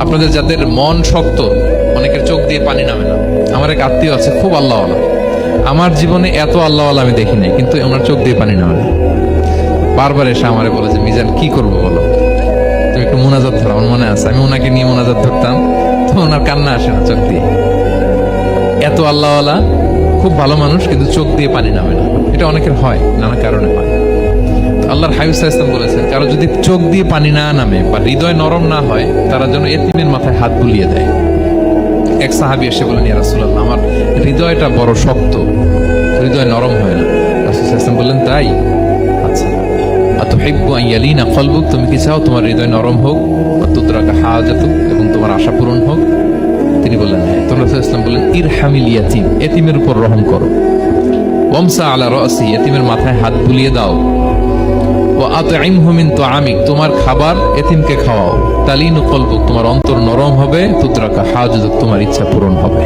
আপনাদের যাদের মন শক্ত, অনেকের চোখ দিয়ে পানি নামে না। আমার এক আত্মীয় আছে, খুব আল্লাহওয়ালা। আমার জীবনে এত আল্লাহওয়ালা আমি দেখি নাই, কিন্তু ওনার চোখ দিয়ে পানি নামে না। বারবার এসে আমারে বলেছে, মিজান কি করবো বলো, তুমি একটু মোনাজাত ধরো। আমার মনে আছে আমি ওনাকে নিয়ে মোনাজাত ধরতাম, তো ওনার কান্না আসে না চোখ দিয়ে। এত আল্লাহওয়ালা, খুব ভালো মানুষ, কিন্তু চোখ দিয়ে পানি নামে না। এটা অনেকের হয়, নানা কারণে হয়। আল্লাহর হাবিব সাল্লাল্লাহু আলাইহি ওয়াসাল্লাম বলেছেন, কারো যদি চোখ দিয়ে পানি না নামে বা হৃদয় নরম না হয়, তারা যেন এতিমের মাথায় হাত বুলিয়ে দেয়। এক সাহাবী এসে বলেন, ইয়া রাসূলুল্লাহ, আমার হৃদয়টা বড় শক্ত, হৃদয় নরম হয় না। রাসূল সাল্লাল্লাহু আলাইহি ওয়াসাল্লাম বললেন, তাই? আচ্ছা, আতুহিব্বু আন ইয়ালিনা কলবুক, তুমি কি চাও তোমার হৃদয় নরম হোক, ওয়া তুদরাকা হাজাতুক, এবং তোমার আশা পূরণ হোক? তিনি বললেন, হ্যাঁ। তো রাসূল সাল্লাল্লাহু আলাইহি ওয়াসাল্লাম বললেন, ইরহামিল ইয়াতীম, এতিমের উপর রহম করো। ওয়ামসা আলা রাসি, এতিমের মাথায় হাত বুলিয়ে দাও। ওয়া আতইমহু মিন তুআমিক, তোমার খাবার এতিমকে খাওয়াও। তালিনু কলবুক, তোমার অন্তর নরম হবে। তুদরাকা হাজাতুক, তোমার ইচ্ছা পূরণ হবে।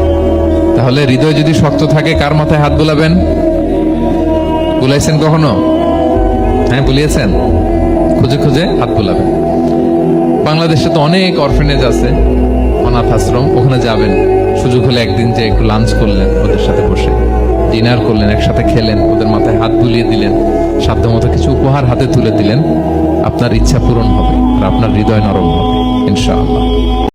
তাহলে হৃদয় যদি শক্ত থাকে, কার মাথায় হাত বুলাবেন? বুলাইছেন কখনো? হ্যাঁ, বুলিয়েছেন? খুঁজে খুঁজে হাত বুলাবেন। বাংলাদেশে তো অনেক অরফেনেজ আছে, অনাথ আশ্রম, ওখানে যাবেন। সুযোগ হলে একদিন যে একটু লাঞ্চ করলেন ওদের সাথে বসে, ডিনার করলেন, একসাথে খেলেন, ওদের মাথায় হাত বুলিয়ে দিলেন, সাধ্যমতো কিছু উপহার হাতে তুলে দিলেন, আপনার ইচ্ছা পূরণ হবে আর আপনার হৃদয় নরম হবে ইনশাআল্লাহ।